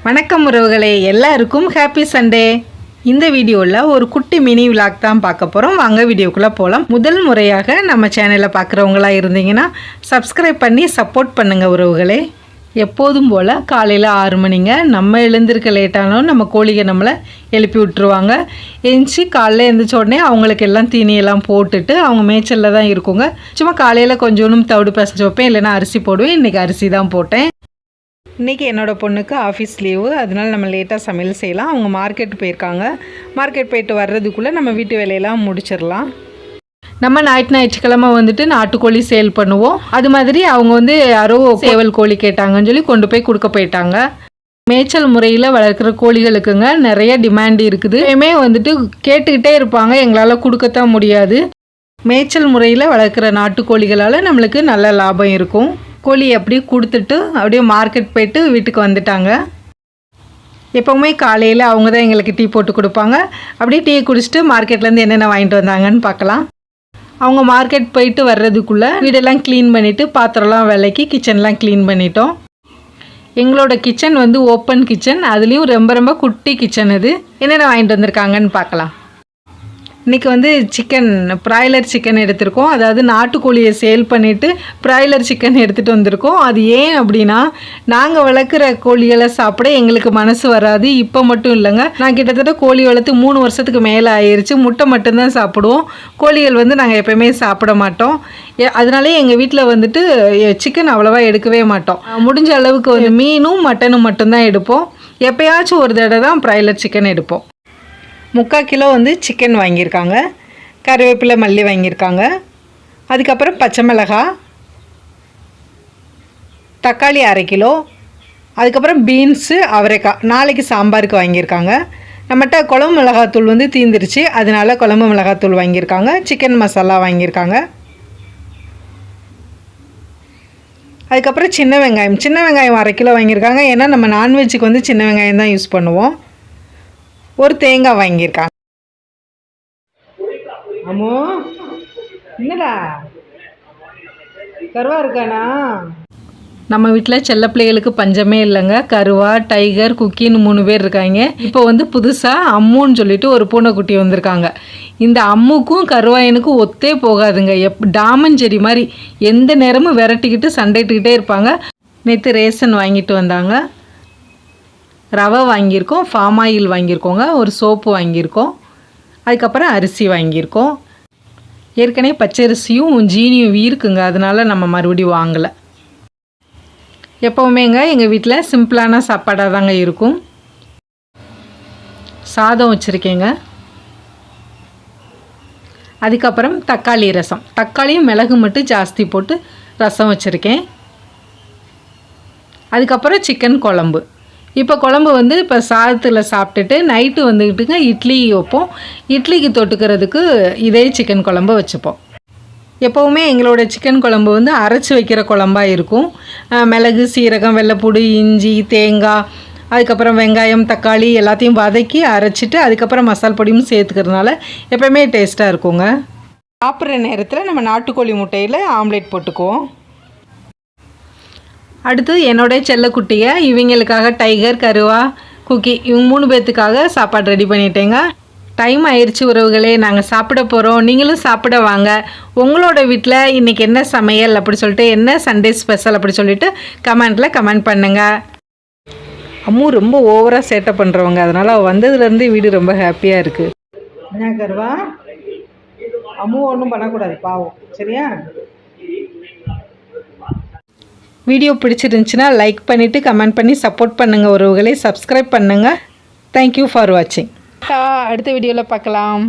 வணக்கம் உறவுகளே, எல்லாருக்கும் ஹாப்பி சண்டே. இந்த வீடியோவில் ஒரு குட்டி மினி விலாக் தான் பார்க்க போகிறோம். வாங்க வீடியோக்குள்ளே போகலாம். முதல் முறையாக நம்ம சேனலை பார்க்குறவங்களா இருந்தீங்கன்னா சப்ஸ்கிரைப் பண்ணி சப்போர்ட் பண்ணுங்கள் உறவுகளே. எப்போதும் போல் காலையில் 6 மணிங்க. நம்ம எழுந்திருக்க லேட்டானோம் நம்ம கோழிகை நம்மளை எழுப்பி விட்டுருவாங்க. எழுந்துச்சி காலையில் எழுந்திரிச்ச உடனே அவங்களுக்கு எல்லாம் தீனியெல்லாம் போட்டுட்டு அவங்க மேய்ச்சலில் தான் இருக்குங்க. சும்மா காலையில் கொஞ்சோண்டும் தவிடு பிசைச்சு வைப்பேன், இல்லைன்னா அரிசி போடுவேன். இன்றைக்கி அரிசி தான் போட்டேன். இன்றைக்கி என்னோடய பொண்ணுக்கு ஆஃபீஸ் லீவு, அதனால் நம்ம லேட்டாக சமையல் செய்யலாம். அவங்க மார்க்கெட் போயிருக்காங்க. மார்க்கெட் போயிட்டு வர்றதுக்குள்ளே நம்ம வீட்டு வேலையெல்லாம் முடிச்சிடலாம். நம்ம ஞாயிற்றுக்கிழமை வந்துட்டு நாட்டுக்கோழி சேல் பண்ணுவோம். அது மாதிரி அவங்க யாரோ சேவல் கோழி கேட்டாங்கன்னு சொல்லி கொண்டு போய் கொடுக்க போயிட்டாங்க. மேய்ச்சல் முறையில் வளர்க்குற கோழிகளுக்குங்க நிறைய டிமாண்ட் இருக்குது. எப்பயுமே கேட்டுக்கிட்டே இருப்பாங்க, எங்களால் கொடுக்கத்தான் முடியாது. மேய்ச்சல் முறையில் வளர்க்குற நாட்டுக்கோழிகளால் நம்மளுக்கு நல்ல லாபம் இருக்கும். கோழி அப்படியே கொடுத்துட்டு அப்படியே மார்க்கெட் போயிட்டு வீட்டுக்கு வந்துட்டாங்க. எப்போவுமே காலையில் அவங்க தான் எங்களுக்கு டீ போட்டு கொடுப்பாங்க. அப்படியே டீ குடிச்சிட்டு மார்க்கெட்லேருந்து என்னென்ன வாங்கிட்டு வந்தாங்கன்னு பார்க்கலாம். அவங்க மார்க்கெட் போயிட்டு வர்றதுக்குள்ளே வீடெல்லாம் க்ளீன் பண்ணிவிட்டு பாத்திரம்லாம் விலைக்கு கிச்சன்லாம் க்ளீன் பண்ணிட்டோம். எங்களோட கிச்சன் ஓப்பன் கிச்சன், அதுலேயும் ரொம்ப ரொம்ப குட்டி கிச்சன். இது என்னென்ன வாங்கிட்டு வந்திருக்காங்கன்னு பார்க்கலாம். இன்றைக்கி சிக்கன் ப்ராய்லர் சிக்கன் எடுத்திருக்கோம். அதாவது நாட்டுக்கோழியை சேல் பண்ணிவிட்டு ப்ராய்லர் சிக்கன் எடுத்துகிட்டு வந்திருக்கோம். அது ஏன் அப்படின்னா, நாங்கள் வளர்க்குற கோழிகளை சாப்பிட எங்களுக்கு மனசு வராது. இப்போ மட்டும் இல்லைங்க, நான் கிட்டத்தட்ட கோழி வளர்த்து 3 வருஷத்துக்கு மேலே ஆயிடுச்சு. முட்டை மட்டும்தான் சாப்பிடுவோம். கோழிகள் நாங்கள் எப்போயுமே சாப்பிட மாட்டோம். அதனாலே எங்கள் வீட்டில் சிக்கன் அவ்வளோவா எடுக்கவே மாட்டோம். முடிஞ்ச அளவுக்கு மீனும் மட்டனும் மட்டும்தான் எடுப்போம். எப்போயாச்சும் ஒரு தடவை தான் ப்ராய்லர் சிக்கன் எடுப்போம். 3/4 கிலோ சிக்கன் வாங்கியிருக்காங்க. கருவேப்பிலை மல்லி வாங்கியிருக்காங்க. அதுக்கப்புறம் பச்சை மிளகாய், தக்காளி 1/2 கிலோ, அதுக்கப்புறம் பீன்ஸு, அவரைக்காய் நாளைக்கு சாம்பாருக்கு வாங்கியிருக்காங்க. நம்மகிட்ட குழம்பு மிளகாத்தூள் தீந்துருச்சு, அதனால குழம்பு மிளகாத்தூள் வாங்கியிருக்காங்க. சிக்கன் மசாலா வாங்கியிருக்காங்க. அதுக்கப்புறம் சின்ன வெங்காயம் 1/2 கிலோ வாங்கியிருக்காங்க. ஏன்னா நம்ம நான்வெஜ்ஜுக்கு சின்ன வெங்காயம் தான் யூஸ் பண்ணுவோம். ஒரு தேங்காய் வாங்கியிருக்காங்க. அம்மோ என்னடா கருவா இருக்கானா? நம்ம வீட்டில் செல்ல பிள்ளைகளுக்கு பஞ்சமே இல்லைங்க. கருவா, டைகர், குக்கின்னு 3 பேர் இருக்காங்க. இப்போ புதுசாக அம்முன்னு சொல்லிட்டு ஒரு பூனைக்குட்டி வந்திருக்காங்க. இந்த அம்முக்கும் கருவாயனுக்கும் ஒத்தே போகாதுங்க. டாமஞ்செரி மாதிரி எந்த நேரமும் விரட்டிக்கிட்டு சண்டைட்டுக்கிட்டே இருப்பாங்க. நேற்று ரேஷன் வாங்கிட்டு வந்தாங்க. ரவை வாங்கியிருக்கோம், ஃபார்ம் ஆயில் வாங்கியிருக்கோங்க, ஒரு சோப்பு வாங்கியிருக்கோம், அதுக்கப்புறம் அரிசி வாங்கியிருக்கோம். ஏற்கனவே பச்சரிசியும் ஜீனியும் இருக்குங்க, அதனால் நம்ம மறுபடியும் வாங்கலை. எப்போவுமேங்க எங்கள் வீட்டில் சிம்பிளான சாப்பாடாக தாங்க இருக்கும். சாதம் வச்சுருக்கேங்க. அதுக்கப்புறம் தக்காளி ரசம், தக்காளியும் மிளகு மட்டும் ஜாஸ்தி போட்டு ரசம் வச்சுருக்கேன். அதுக்கப்புறம் சிக்கன் குழம்பு. இப்போ குழம்பு இப்போ சாதத்தில் சாப்பிட்டுட்டு நைட்டு இட்லி வைப்போம். இட்லிக்கு தொட்டுக்கிறதுக்கு இதே சிக்கன் குழம்பு வச்சுப்போம். எப்போவுமே எங்களோட சிக்கன் குழம்பு அரைச்சி வைக்கிற குழம்பாக இருக்கும். மிளகு, சீரகம், வெள்ளைப்பூடு, இஞ்சி, தேங்காய், அதுக்கப்புறம் வெங்காயம், தக்காளி எல்லாத்தையும் வதக்கி அரைச்சிட்டு அதுக்கப்புறம் மசால் பொடியும் சேர்த்துக்கிறதுனால எப்போவுமே டேஸ்ட்டாக இருக்குங்க. சாப்பிட்ற நேரத்தில் நம்ம நாட்டுக்கோழி முட்டையில் ஆம்லேட் போட்டுக்குவோம். அடுத்து என்னோடய செல்லக்குட்டியை இவங்களுக்காக டைகர், கருவா, குக்கி இவங்க 3 பேர்த்துக்காக சாப்பாடு ரெடி பண்ணிட்டேங்க. டைம் ஆயிடுச்சு உறவுகளே, நாங்கள் சாப்பிட போகிறோம். நீங்களும் சாப்பிட வாங்க. உங்களோட வீட்டில் இன்றைக்கி என்ன சமையல் அப்படி சொல்லிட்டு, என்ன சண்டே ஸ்பெஷல் அப்படி சொல்லிட்டு கமெண்ட்டில் கமெண்ட் பண்ணுங்கள். அம்மு ரொம்ப ஓவராக சேட்டை பண்ணுறவங்க, அதனால் வந்ததுலேருந்து வீடு ரொம்ப ஹாப்பியாக இருக்குது. என்ன கருவா, அம்மு ஒன்றும் பண்ணக்கூடாது பாவம், சரியா? வீடியோ பிடிச்சிருந்துச்சுன்னா லைக் பண்ணிவிட்டு கமெண்ட் பண்ணி சப்போர்ட் பண்ணுங்கள் உறவுகளை. சப்ஸ்கிரைப் பண்ணுங்கள். தேங்க்யூ ஃபார் வாட்சிங். அடுத்த வீடியோவில் பார்க்கலாம்.